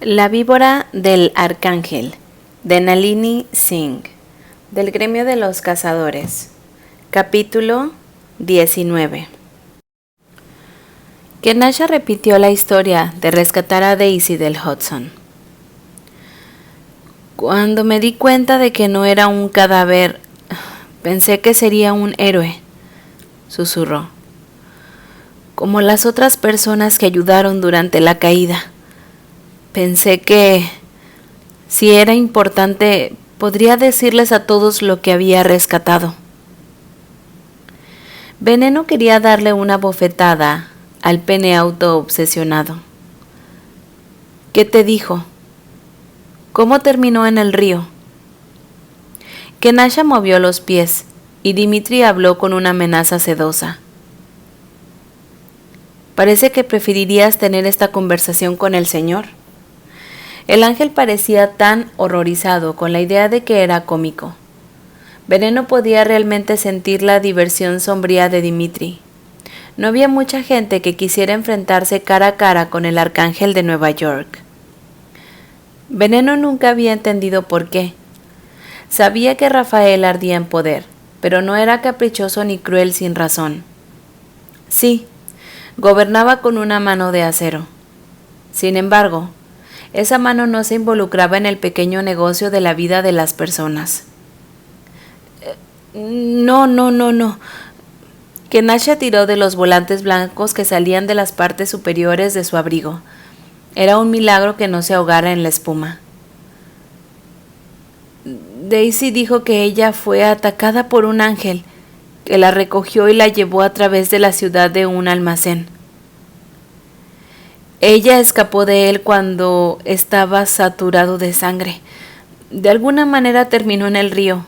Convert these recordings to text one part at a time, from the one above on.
La víbora del arcángel, de Nalini Singh, del gremio de los cazadores. Capítulo 19. Kenasha repitió la historia de rescatar a Daisy del Hudson. Cuando me di cuenta de que no era un cadáver, pensé que sería un héroe, susurró, como las otras personas que ayudaron durante la caída. Pensé que, si era importante, podría decirles a todos lo que había rescatado. Veneno quería darle una bofetada al pene auto-obsesionado. ¿Qué te dijo? ¿Cómo terminó en el río? Kenasha movió los pies y Dimitri habló con una amenaza sedosa. Parece que preferirías tener esta conversación con el Señor. El ángel parecía tan horrorizado con la idea de que era cómico. Veneno podía realmente sentir la diversión sombría de Dimitri. No había mucha gente que quisiera enfrentarse cara a cara con el arcángel de Nueva York. Veneno nunca había entendido por qué. Sabía que Rafael ardía en poder, pero no era caprichoso ni cruel sin razón. Sí, gobernaba con una mano de acero. Sin embargo, esa mano no se involucraba en el pequeño negocio de la vida de las personas. No. Kenasha tiró de los volantes blancos que salían de las partes superiores de su abrigo. Era un milagro que no se ahogara en la espuma. Daisy dijo que ella fue atacada por un ángel, que la recogió y la llevó a través de la ciudad de un almacén. Ella escapó de él cuando estaba saturado de sangre. De alguna manera terminó en el río.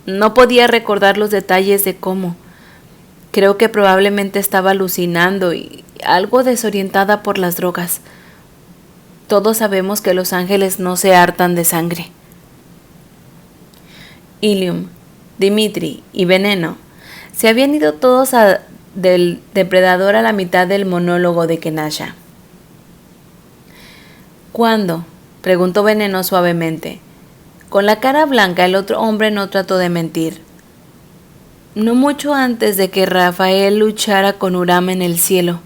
No podía recordar los detalles de cómo. Creo que probablemente estaba alucinando y algo desorientada por las drogas. Todos sabemos que los ángeles no se hartan de sangre. Ilium, Dimitri y Veneno se habían ido todos del depredador a la mitad del monólogo de Kenasha. ¿Cuándo? Preguntó Veneno suavemente. Con la cara blanca, el otro hombre no trató de mentir. No mucho antes de que Rafael luchara con Uram en el cielo.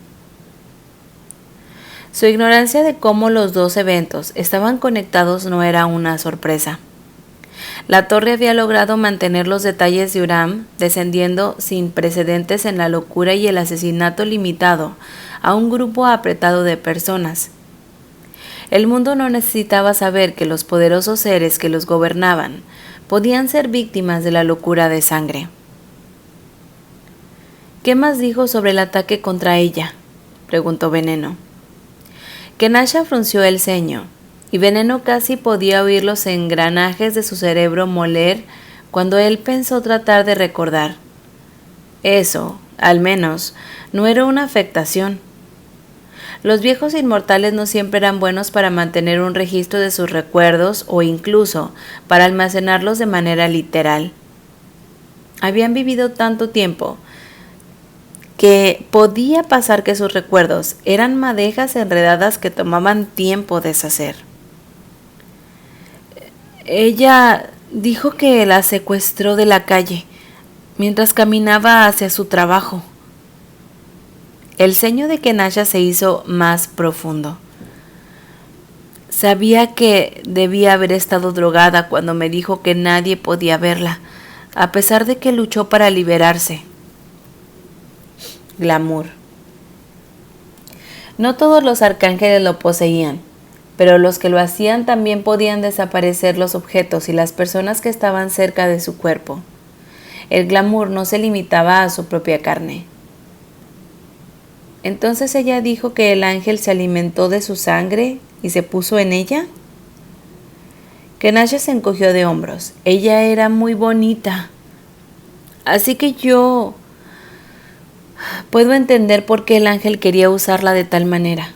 Su ignorancia de cómo los dos eventos estaban conectados no era una sorpresa. La torre había logrado mantener los detalles de Uram, descendiendo sin precedentes en la locura y el asesinato limitado a un grupo apretado de personas. El mundo no necesitaba saber que los poderosos seres que los gobernaban podían ser víctimas de la locura de sangre. ¿Qué más dijo sobre el ataque contra ella?, preguntó Veneno. Kenasha frunció el ceño, y Veneno casi podía oír los engranajes de su cerebro moler cuando él pensó tratar de recordar. Eso, al menos, no era una afectación. Los viejos inmortales no siempre eran buenos para mantener un registro de sus recuerdos o incluso para almacenarlos de manera literal. Habían vivido tanto tiempo que podía pasar que sus recuerdos eran madejas enredadas que tomaban tiempo deshacer. Ella dijo que la secuestró de la calle mientras caminaba hacia su trabajo. El ceño de Kenasha se hizo más profundo. Sabía que debía haber estado drogada cuando me dijo que nadie podía verla, a pesar de que luchó para liberarse. Glamour. No todos los arcángeles lo poseían, pero los que lo hacían también podían desaparecer los objetos y las personas que estaban cerca de su cuerpo. El glamour no se limitaba a su propia carne. ¿Entonces ella dijo que el ángel se alimentó de su sangre y se puso en ella? Kenasha se encogió de hombros. Ella era muy bonita. Así que yo puedo entender por qué el ángel quería usarla de tal manera.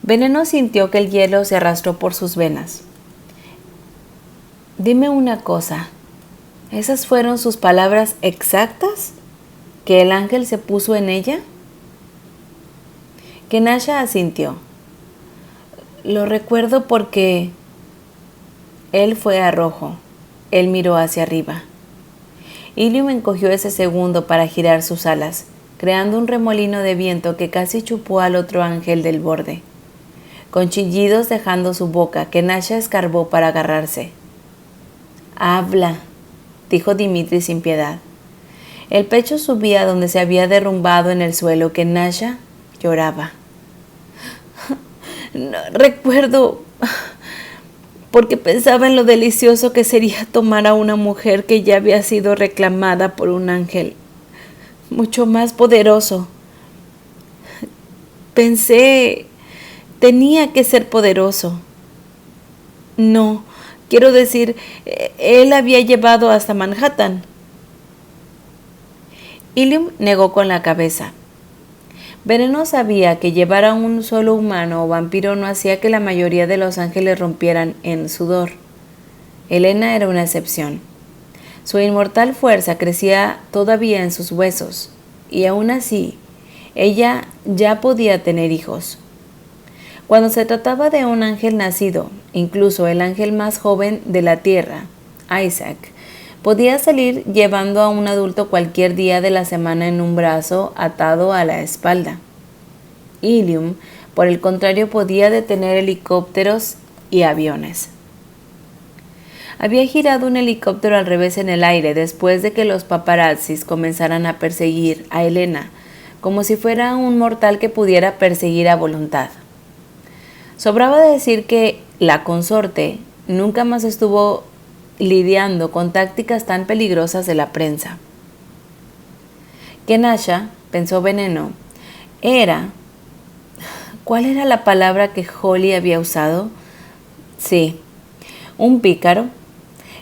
Veneno sintió que el hielo se arrastró por sus venas. Dime una cosa, ¿esas fueron sus palabras exactas? ¿Que el ángel se puso en ella? Kenasha asintió. Lo recuerdo porque él fue a rojo. Él miró hacia arriba. Ilium encogió ese segundo para girar sus alas, creando un remolino de viento que casi chupó al otro ángel del borde, con chillidos dejando su boca, que Nasha escarbó para agarrarse. «Habla», dijo Dimitri sin piedad. El pecho subía donde se había derrumbado en el suelo, que Nasha lloraba. «No, recuerdo, porque pensaba en lo delicioso que sería tomar a una mujer que ya había sido reclamada por un ángel mucho más poderoso. Pensé, tenía que ser poderoso. No, quiero decir, él había llevado hasta Manhattan». Ilium negó con la cabeza. Veneno sabía que llevar a un solo humano o vampiro no hacía que la mayoría de los ángeles rompieran en sudor. Helena era una excepción. Su inmortal fuerza crecía todavía en sus huesos, y aún así, ella ya podía tener hijos. Cuando se trataba de un ángel nacido, incluso el ángel más joven de la tierra, Isaac, podía salir llevando a un adulto cualquier día de la semana en un brazo atado a la espalda. Ilium, por el contrario, podía detener helicópteros y aviones. Había girado un helicóptero al revés en el aire después de que los paparazzis comenzaran a perseguir a Helena, como si fuera un mortal que pudiera perseguir a voluntad. Sobraba decir que la consorte nunca más estuvo lidiando con tácticas tan peligrosas de la prensa. Que Nasha, pensó Veneno, ¿cuál era la palabra que Holly había usado? Sí, un pícaro,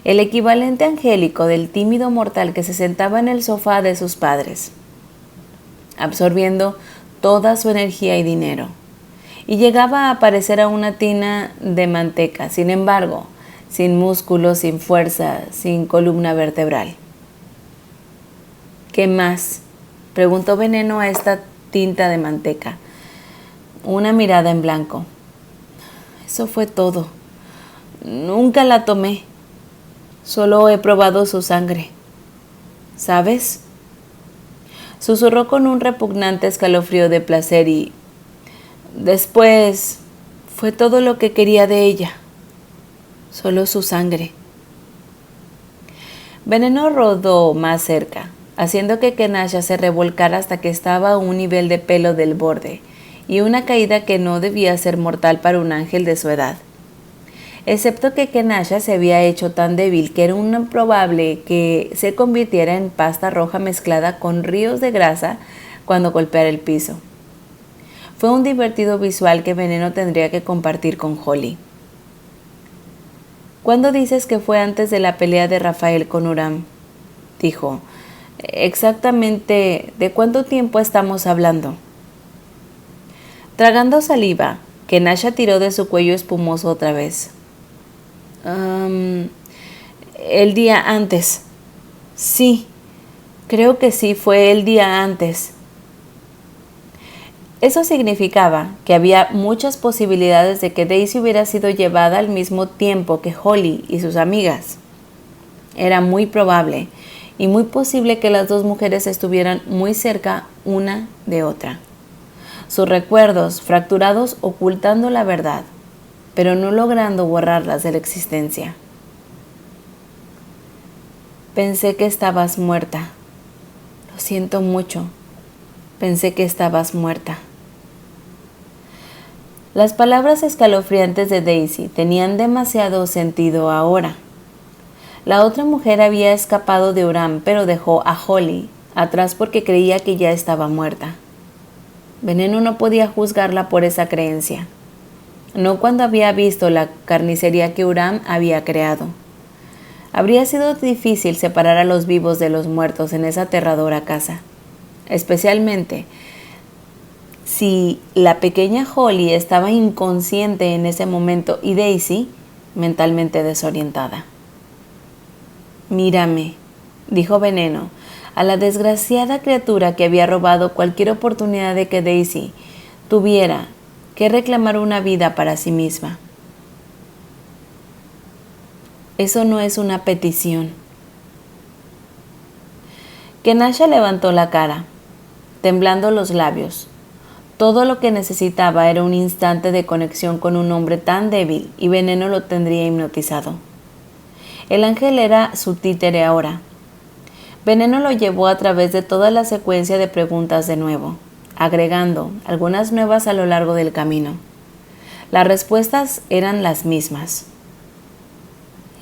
el equivalente angélico del tímido mortal que se sentaba en el sofá de sus padres, absorbiendo toda su energía y dinero, y llegaba a parecer a una tina de manteca, sin embargo, sin músculos, sin fuerza, sin columna vertebral. ¿Qué más?, preguntó Veneno a esta tinta de manteca. Una mirada en blanco. Eso fue todo. Nunca la tomé. Solo he probado su sangre. ¿Sabes? Susurró con un repugnante escalofrío de placer y después fue todo lo que quería de ella. Solo su sangre. Veneno rodó más cerca, haciendo que Kenasha se revolcara hasta que estaba a un nivel de pelo del borde, y una caída que no debía ser mortal para un ángel de su edad. Excepto que Kenasha se había hecho tan débil que era improbable que se convirtiera en pasta roja mezclada con ríos de grasa cuando golpeara el piso. Fue un divertido visual que Veneno tendría que compartir con Holly. ¿Cuándo dices que fue antes de la pelea de Rafael con Uram?, dijo. Exactamente, ¿de cuánto tiempo estamos hablando? Tragando saliva, Kenasha tiró de su cuello espumoso otra vez. El día antes. Sí, creo que sí, fue el día antes. Eso significaba que había muchas posibilidades de que Daisy hubiera sido llevada al mismo tiempo que Holly y sus amigas. Era muy probable y muy posible que las dos mujeres estuvieran muy cerca una de otra. Sus recuerdos fracturados ocultando la verdad, pero no logrando borrarlas de la existencia. Pensé que estabas muerta. Lo siento mucho. Pensé que estabas muerta. Las palabras escalofriantes de Daisy tenían demasiado sentido ahora. La otra mujer había escapado de Uram, pero dejó a Holly atrás porque creía que ya estaba muerta. Veneno no podía juzgarla por esa creencia, no cuando había visto la carnicería que Uram había creado. Habría sido difícil separar a los vivos de los muertos en esa aterradora casa, especialmente si la pequeña Holly estaba inconsciente en ese momento y Daisy mentalmente desorientada. Mírame, dijo Veneno a la desgraciada criatura que había robado cualquier oportunidad de que Daisy tuviera que reclamar una vida para sí misma. Eso no es una petición. Kenasha levantó la cara, temblando los labios. Todo lo que necesitaba era un instante de conexión con un hombre tan débil, y Veneno lo tendría hipnotizado. El ángel era su títere ahora. Veneno lo llevó a través de toda la secuencia de preguntas de nuevo, agregando algunas nuevas a lo largo del camino. Las respuestas eran las mismas.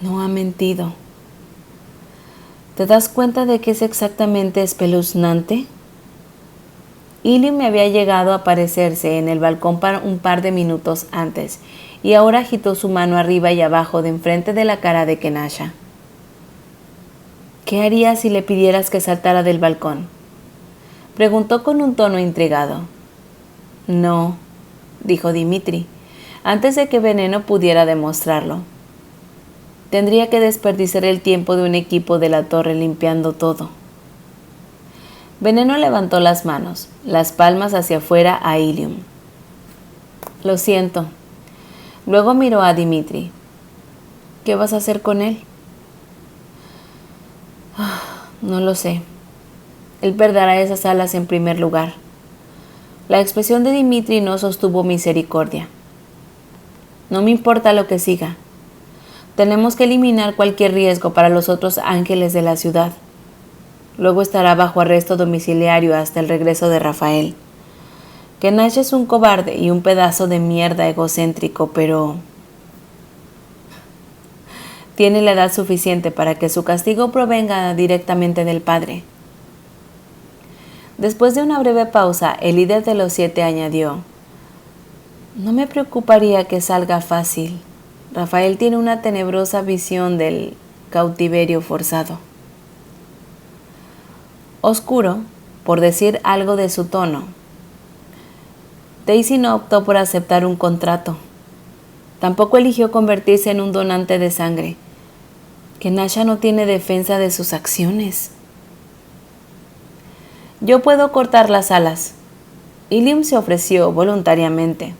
No ha mentido. ¿Te das cuenta de que es exactamente espeluznante? Ilium me había llegado a aparecerse en el balcón un par de minutos antes, y ahora agitó su mano arriba y abajo de enfrente de la cara de Kenasha. ¿Qué harías si le pidieras que saltara del balcón?, preguntó con un tono intrigado. No, dijo Dimitri, antes de que Veneno pudiera demostrarlo. Tendría que desperdiciar el tiempo de un equipo de la torre limpiando todo. Veneno levantó las manos, las palmas hacia afuera a Ilium. Lo siento. Luego miró a Dimitri. ¿Qué vas a hacer con él? No lo sé. Él perderá esas alas en primer lugar. La expresión de Dimitri no sostuvo misericordia. No me importa lo que siga. Tenemos que eliminar cualquier riesgo para los otros ángeles de la ciudad. Luego estará bajo arresto domiciliario hasta el regreso de Rafael. Kenasha es un cobarde y un pedazo de mierda egocéntrico, pero tiene la edad suficiente para que su castigo provenga directamente del Padre. Después de una breve pausa, el líder de los 7 añadió: no me preocuparía que salga fácil. Rafael tiene una tenebrosa visión del cautiverio forzado. Oscuro, por decir algo de su tono. Daisy no optó por aceptar un contrato. Tampoco eligió convertirse en un donante de sangre. Kenasha no tiene defensa de sus acciones. Yo puedo cortar las alas. Ilium se ofreció voluntariamente,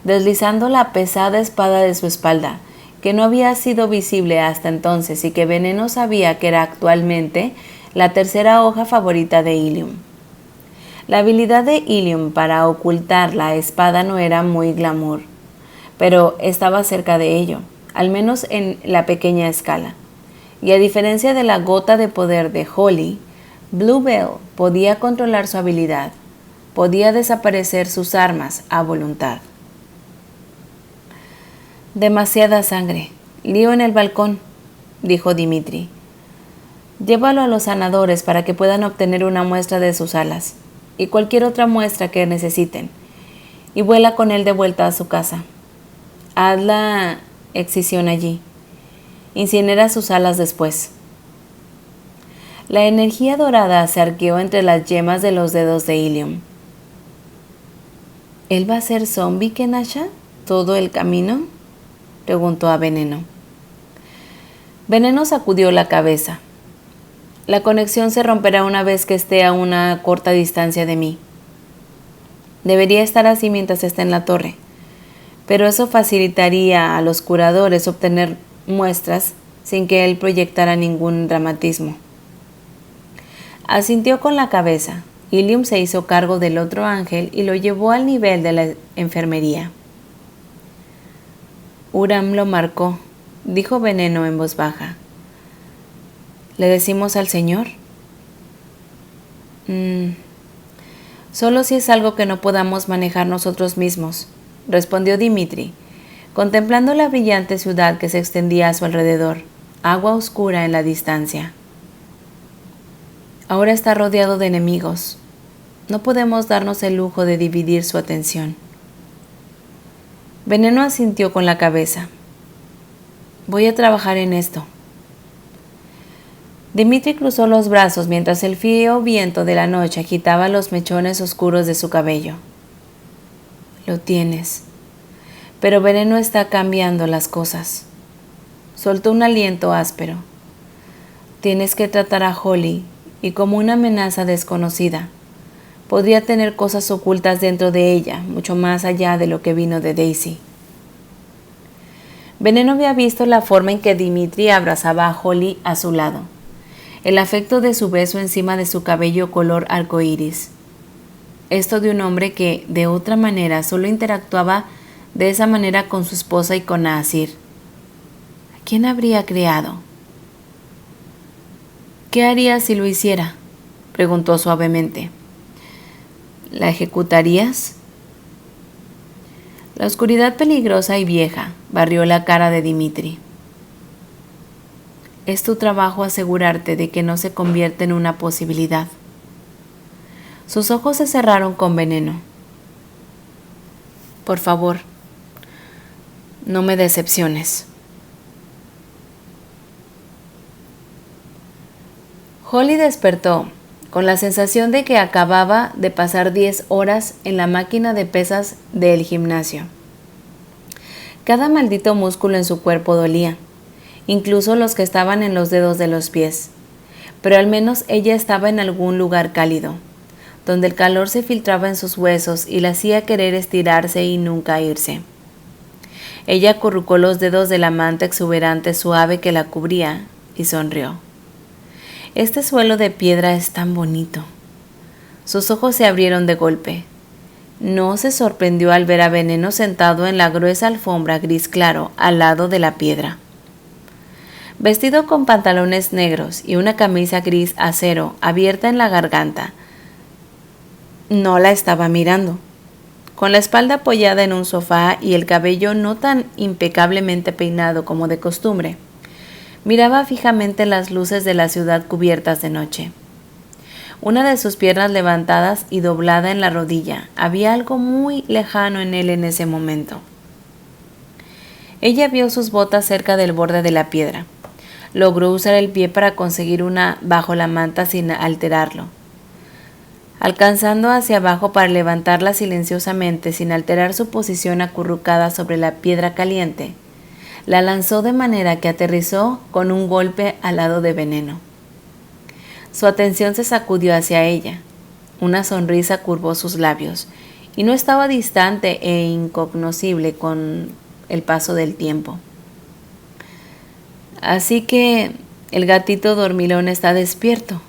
deslizando la pesada espada de su espalda, que no había sido visible hasta entonces y que Veneno sabía que era actualmente la tercera hoja favorita de Ilium. La habilidad de Ilium para ocultar la espada no era muy glamour, pero estaba cerca de ello, al menos en la pequeña escala. Y a diferencia de la gota de poder de Holly, Bluebell podía controlar su habilidad, podía desaparecer sus armas a voluntad. Demasiada sangre. Lío en el balcón, dijo Dimitri. Llévalo a los sanadores para que puedan obtener una muestra de sus alas y cualquier otra muestra que necesiten, y vuela con él de vuelta a su casa. Haz la excisión allí. Incinera sus alas después. La energía dorada se arqueó entre las yemas de los dedos de Ilium. ¿Él va a ser zombie, Kenasha, todo el camino?, preguntó a Veneno. Veneno sacudió la cabeza. La conexión se romperá una vez que esté a una corta distancia de mí. Debería estar así mientras esté en la torre, pero eso facilitaría a los curadores obtener muestras sin que él proyectara ningún dramatismo. Asintió con la cabeza. Ilium se hizo cargo del otro ángel y lo llevó al nivel de la enfermería. Uram lo marcó, dijo Veneno en voz baja. ¿Le decimos al señor? Solo si es algo que no podamos manejar nosotros mismos, respondió Dimitri, contemplando la brillante ciudad que se extendía a su alrededor, agua oscura en la distancia. Ahora está rodeado de enemigos. No podemos darnos el lujo de dividir su atención. Veneno asintió con la cabeza. Voy a trabajar en esto. Dimitri cruzó los brazos mientras el frío viento de la noche agitaba los mechones oscuros de su cabello. Lo tienes. Pero Veneno está cambiando las cosas. Soltó un aliento áspero. Tienes que tratar a Holly y como una amenaza desconocida, podría tener cosas ocultas dentro de ella, mucho más allá de lo que vino de Daisy. Veneno había visto la forma en que Dimitri abrazaba a Holly a su lado, el afecto de su beso encima de su cabello color arcoíris. Esto de un hombre que, de otra manera, solo interactuaba de esa manera con su esposa y con Nasir. ¿A quién habría creado? ¿Qué haría si lo hiciera?, preguntó suavemente. ¿La ejecutarías? La oscuridad peligrosa y vieja barrió la cara de Dimitri. Es tu trabajo asegurarte de que no se convierta en una posibilidad. Sus ojos se cerraron con veneno. Por favor, no me decepciones. Holly despertó con la sensación de que acababa de pasar 10 horas en la máquina de pesas del gimnasio. Cada maldito músculo en su cuerpo dolía, incluso los que estaban en los dedos de los pies, pero al menos ella estaba en algún lugar cálido, donde el calor se filtraba en sus huesos y la hacía querer estirarse y nunca irse. Ella acurrucó los dedos de la manta exuberante suave que la cubría y sonrió. Este suelo de piedra es tan bonito. Sus ojos se abrieron de golpe. No se sorprendió al ver a Veneno sentado en la gruesa alfombra gris claro al lado de la piedra. Vestido con pantalones negros y una camisa gris acero abierta en la garganta, no la estaba mirando. Con la espalda apoyada en un sofá y el cabello no tan impecablemente peinado como de costumbre, miraba fijamente las luces de la ciudad cubiertas de noche. Una de sus piernas levantadas y doblada en la rodilla. Había algo muy lejano en él en ese momento. Ella vio sus botas cerca del borde de la piedra. Logró usar el pie para conseguir una bajo la manta sin alterarlo. Alcanzando hacia abajo para levantarla silenciosamente sin alterar su posición acurrucada sobre la piedra caliente, la lanzó de manera que aterrizó con un golpe al lado de Veneno. Su atención se sacudió hacia ella. Una sonrisa curvó sus labios y no estaba distante e incognoscible con el paso del tiempo. Así que el gatito dormilón está despierto.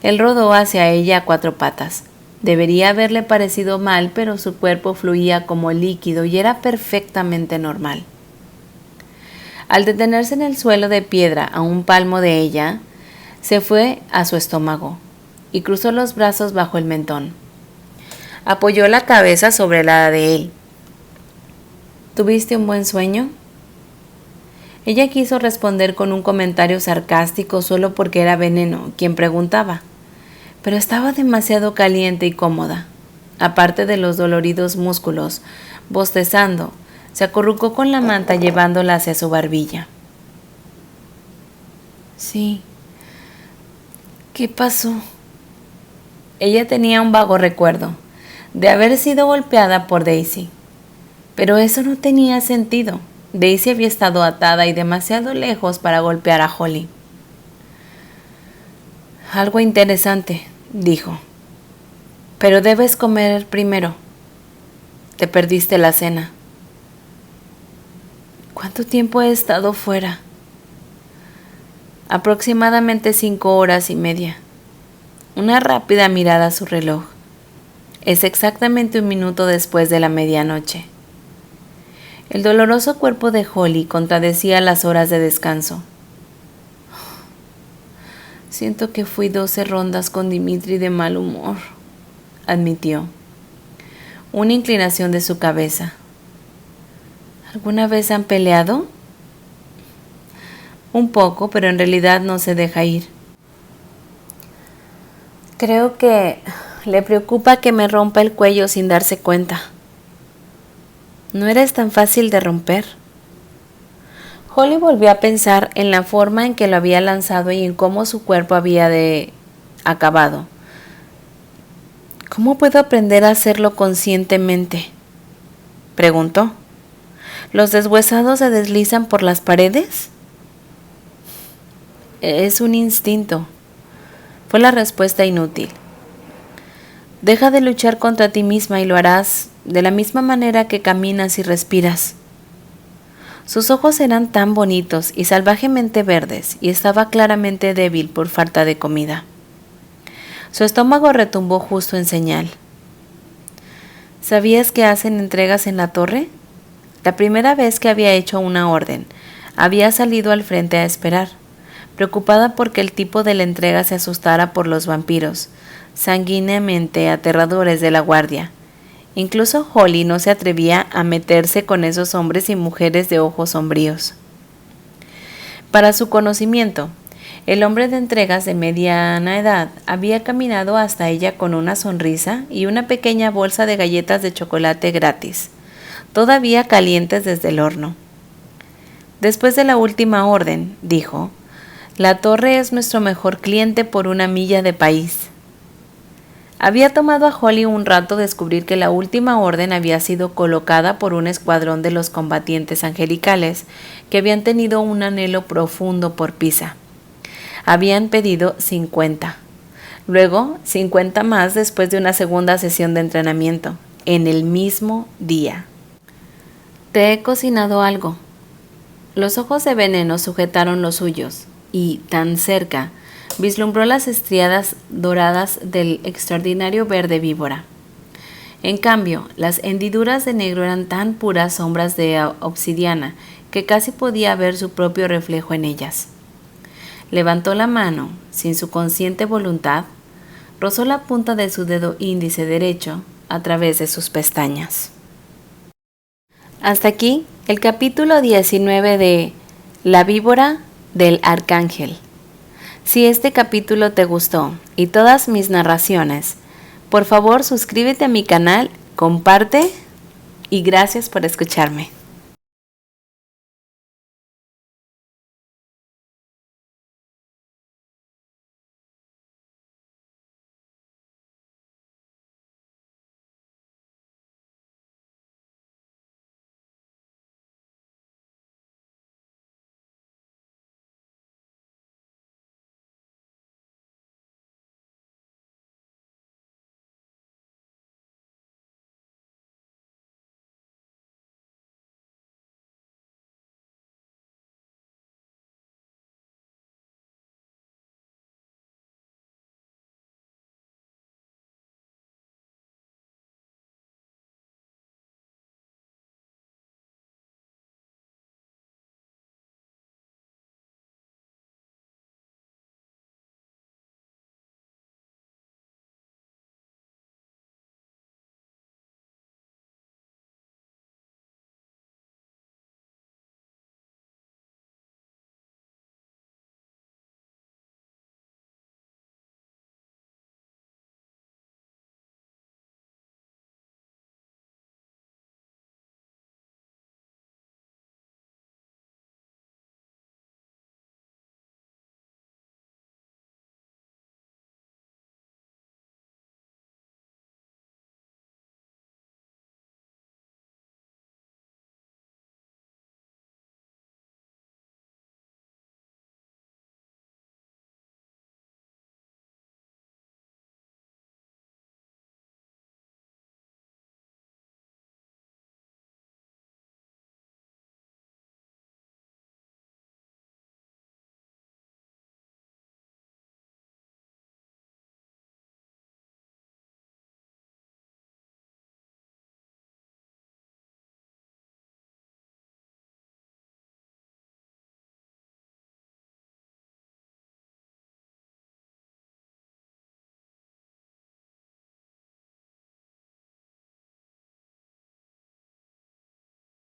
Él rodó hacia ella a 4 patas. Debería haberle parecido mal, pero su cuerpo fluía como líquido y era perfectamente normal. Al detenerse en el suelo de piedra a un palmo de ella, se fue a su estómago y cruzó los brazos bajo el mentón. Apoyó la cabeza sobre la de él. ¿Tuviste un buen sueño? Ella quiso responder con un comentario sarcástico solo porque era Veneno quien preguntaba, pero estaba demasiado caliente y cómoda. Aparte de los doloridos músculos, bostezando, se acurrucó con la manta llevándola hacia su barbilla. Sí. ¿Qué pasó? Ella tenía un vago recuerdo de haber sido golpeada por Daisy, pero eso no tenía sentido. Daisy había estado atada y demasiado lejos para golpear a Holly. Algo interesante, dijo. Pero debes comer primero. Te perdiste la cena. ¿Cuánto tiempo he estado fuera? Aproximadamente 5 horas y media. Una rápida mirada a su reloj. Es exactamente 1 minuto después de la medianoche. El doloroso cuerpo de Holly contradecía las horas de descanso. Siento que fui 12 rondas con Dimitri de mal humor, admitió. Una inclinación de su cabeza. ¿Alguna vez han peleado? Un poco, pero en realidad no se deja ir. Creo que le preocupa que me rompa el cuello sin darse cuenta. No eres tan fácil de romper. Holly volvió a pensar en la forma en que lo había lanzado y en cómo su cuerpo había acabado. ¿Cómo puedo aprender a hacerlo conscientemente?, preguntó. ¿Los deshuesados se deslizan por las paredes? Es un instinto, fue la respuesta inútil. Deja de luchar contra ti misma y lo harás de la misma manera que caminas y respiras. Sus ojos eran tan bonitos y salvajemente verdes y estaba claramente débil por falta de comida. Su estómago retumbó justo en señal. ¿Sabías que hacen entregas en la torre? La primera vez que había hecho una orden, había salido al frente a esperar, preocupada porque el tipo de la entrega se asustara por los vampiros, sanguíneamente aterradores de la guardia. Incluso Holly no se atrevía a meterse con esos hombres y mujeres de ojos sombríos. Para su conocimiento, el hombre de entregas de mediana edad había caminado hasta ella con una sonrisa y una pequeña bolsa de galletas de chocolate gratis, todavía calientes desde el horno. Después de la última orden, dijo, «La torre es nuestro mejor cliente por una milla de país». Había tomado a Holly un rato descubrir que la última orden había sido colocada por un escuadrón de los combatientes angelicales que habían tenido un anhelo profundo por Pisa. Habían pedido 50. Luego 50 más después de una segunda sesión de entrenamiento, en el mismo día. «Te he cocinado algo». Los ojos de Veneno sujetaron los suyos y, tan cerca, vislumbró las estriadas doradas del extraordinario verde víbora. En cambio, las hendiduras de negro eran tan puras sombras de obsidiana que casi podía ver su propio reflejo en ellas. Levantó la mano, sin su consciente voluntad, rozó la punta de su dedo índice derecho a través de sus pestañas. Hasta aquí el capítulo 19 de La víbora del arcángel. Si este capítulo te gustó y todas mis narraciones, por favor suscríbete a mi canal, comparte y gracias por escucharme.